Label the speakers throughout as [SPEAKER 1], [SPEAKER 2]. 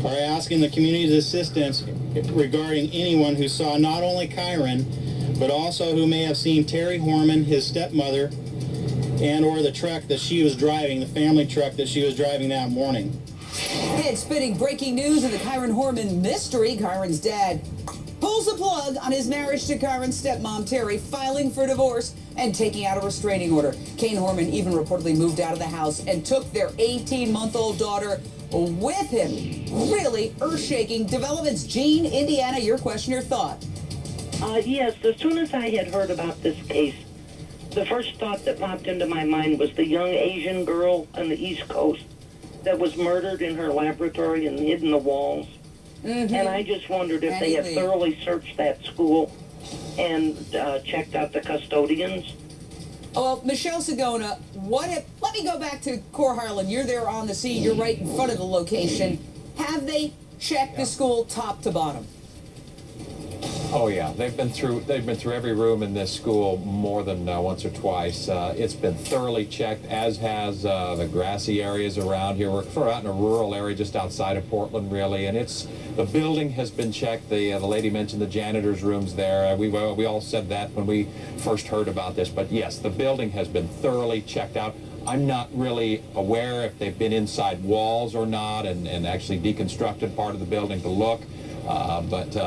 [SPEAKER 1] are asking the community's assistance regarding anyone who saw not only Kyron, but also who may have seen Terry Horman, his stepmother, and or the truck that she was driving, the family truck that she was driving that morning.
[SPEAKER 2] Head-spinning breaking news in the Kyron Horman mystery. Kyron's dad pulls the plug on his marriage to Kyron's stepmom, Terry, filing for divorce and taking out a restraining order. Kyron Horman even reportedly moved out of the house and took their 18-month-old daughter with him. Really earth-shaking developments. Gene, Indiana, your question, your thought.
[SPEAKER 3] Yes, as soon as I had heard about this case, the first thought that popped into my mind was the young Asian girl on the East Coast that was murdered in her laboratory and hid in the walls. And I just wondered if they had thoroughly searched that school and checked out the custodians.
[SPEAKER 2] Well, Michelle Sagona, let me go back to Cor Harlan. You're there on the scene. You're right in front of the location. Have they checked the school top to bottom?
[SPEAKER 4] Oh yeah, they've been through every room in this school more than once or twice. It's been thoroughly checked, as has the grassy areas around here. We're sort of out in a rural area just outside of Portland, really, and the building has been checked. The lady mentioned the janitor's rooms there. We all said that when we first heard about this, but yes, the building has been thoroughly checked out. I'm not really aware if they've been inside walls or not and actually deconstructed part of the building to look, but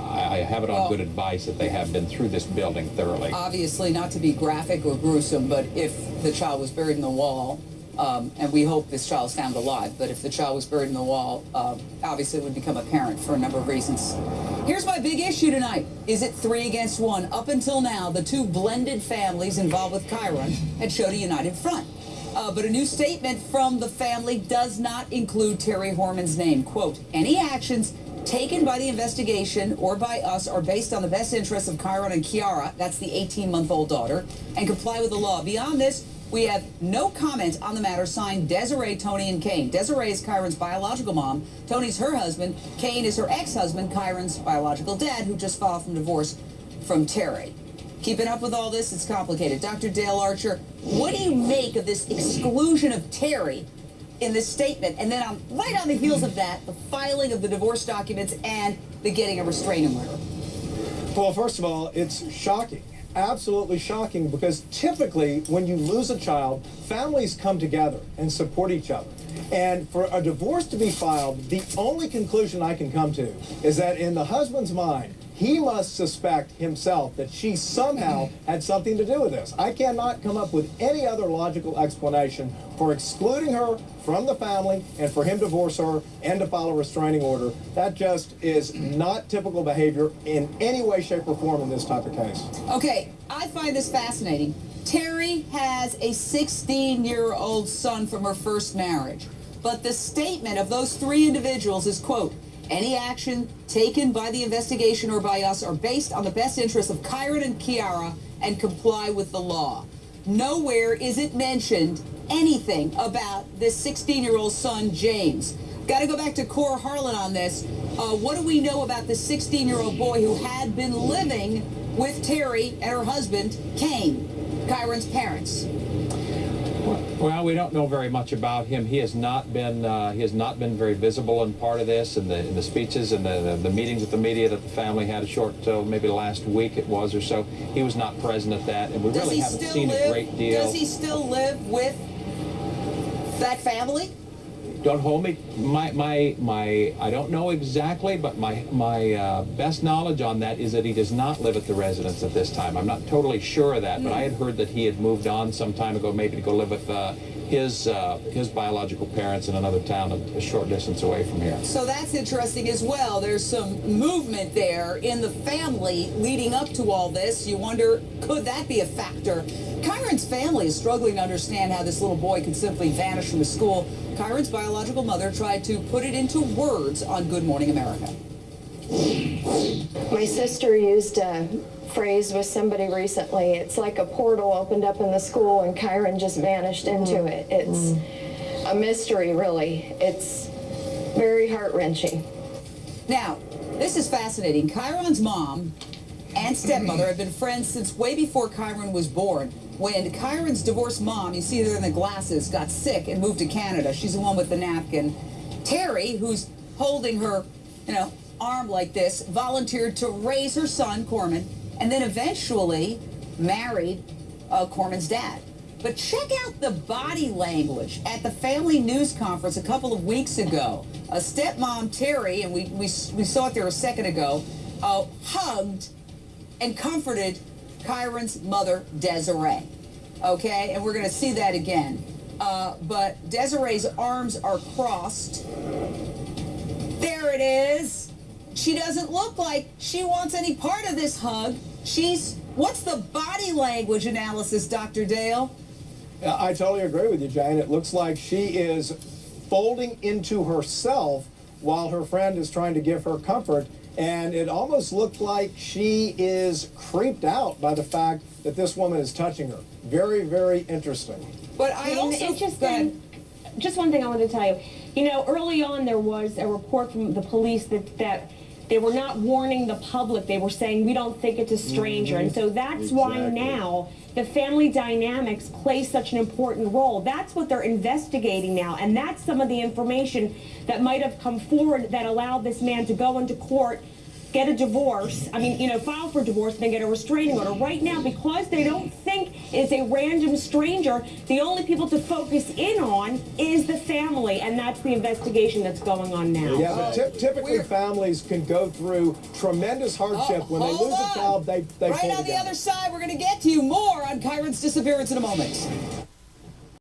[SPEAKER 4] I have it on good advice that they have been through this building thoroughly.
[SPEAKER 2] Obviously, not to be graphic or gruesome, but if the child was buried in the wall, and we hope this child is found alive, but if the child was buried in the wall, obviously it would become apparent for a number of reasons. Here's my big issue tonight. Is it 3 against 1? Up until now, the two blended families involved with Kyron had showed a united front. But a new statement from the family does not include Terry Horman's name. Quote, any actions taken by the investigation or by us are based on the best interests of Kyron and Kiara, that's the 18-month-old daughter, and comply with the law. Beyond this, we have no comment on the matter. Signed, Desiree, Tony, and Kane. Desiree is Kyron's biological mom. Tony's her husband. Kane is her ex-husband, Kyron's biological dad, who just filed for divorce from Terry. Keeping up with all this, it's complicated. Dr. Dale Archer, what do you make of this exclusion of Terry in this statement? And then right on the heels of that, the filing of the divorce documents and the getting a restraining order.
[SPEAKER 5] Well, first of all, it's shocking. Absolutely shocking, because typically when you lose a child, families come together and support each other. And for a divorce to be filed, the only conclusion I can come to is that in the husband's mind, he must suspect himself that she somehow had something to do with this. I cannot come up with any other logical explanation for excluding her from the family and for him to divorce her and to file a restraining order. That just is not typical behavior in any way, shape, or form in this type of case.
[SPEAKER 2] Okay, I find this fascinating. Terry has a 16-year-old son from her first marriage, but the statement of those three individuals is, quote, any action taken by the investigation or by us are based on the best interests of Kyron and Kiara and comply with the law. Nowhere is it mentioned anything about this 16-year-old son, James. Got to go back to Cor Harlan on this. What do we know about the 16-year-old boy who had been living with Terry and her husband, Kane, Kyron's parents?
[SPEAKER 4] Well, we don't know very much about him. He has not been very visible in part of this, in the speeches and the meetings with the media that the family had a short, maybe last week it was or so. He was not present at that, and we really haven't seen a great deal.
[SPEAKER 2] Does he still live with that family?
[SPEAKER 4] Don't hold me. I don't know exactly, but my best knowledge on that is that he does not live at the residence at this time. I'm not totally sure of that, but I had heard that he had moved on some time ago, maybe to go live with his biological parents in another town a short distance away from here.
[SPEAKER 2] So that's interesting as well. There's some movement there in the family leading up to all this. You wonder, could that be a factor? Kyron's family is struggling to understand how this little boy could simply vanish from the school. Kyron's biological mother tried to put it into words on Good Morning America.
[SPEAKER 6] My sister used a phrase with somebody recently. It's like a portal opened up in the school and Kyron just vanished into it. It's a mystery, really. It's very heart-wrenching.
[SPEAKER 2] Now, this is fascinating. Kyron's mom and stepmother have been friends since way before Kyron was born. When Kyron's divorced mom, you see her in the glasses, got sick and moved to Canada. She's the one with the napkin. Terry, who's holding her, arm like this, volunteered to raise her son, Corman, and then eventually married Corman's dad. But check out the body language at the family news conference a couple of weeks ago. Stepmom Terry, and we saw it there a second ago, hugged and comforted Kyron's mother, Desiree. Okay, and we're going to see that again. But Desiree's arms are crossed. There it is. She doesn't look like she wants any part of this hug. What's the body language analysis, Dr. Dale?
[SPEAKER 5] I totally agree with you, Jane. It looks like she is folding into herself while her friend is trying to give her comfort. And it almost looked like she is creeped out by the fact that this woman is touching her. Very, very interesting.
[SPEAKER 2] But I also...
[SPEAKER 7] Interesting. Just one thing I wanted to tell you. Early on there was a report from the police that they were not warning the public. They were saying, we don't think it's a stranger. And so that's why now the family dynamics play such an important role. That's what they're investigating now. And that's some of the information that might have come forward that allowed this man to go into court, get a divorce, file for divorce, and then get a restraining order. Right now, because they don't think it's a random stranger, the only people to focus in on is the family, and that's the investigation that's going on now.
[SPEAKER 5] Yeah, but typically families can go through tremendous hardship. When they lose a child, they
[SPEAKER 2] right on the other side, we're going to get to you more on Kyron's disappearance in a moment.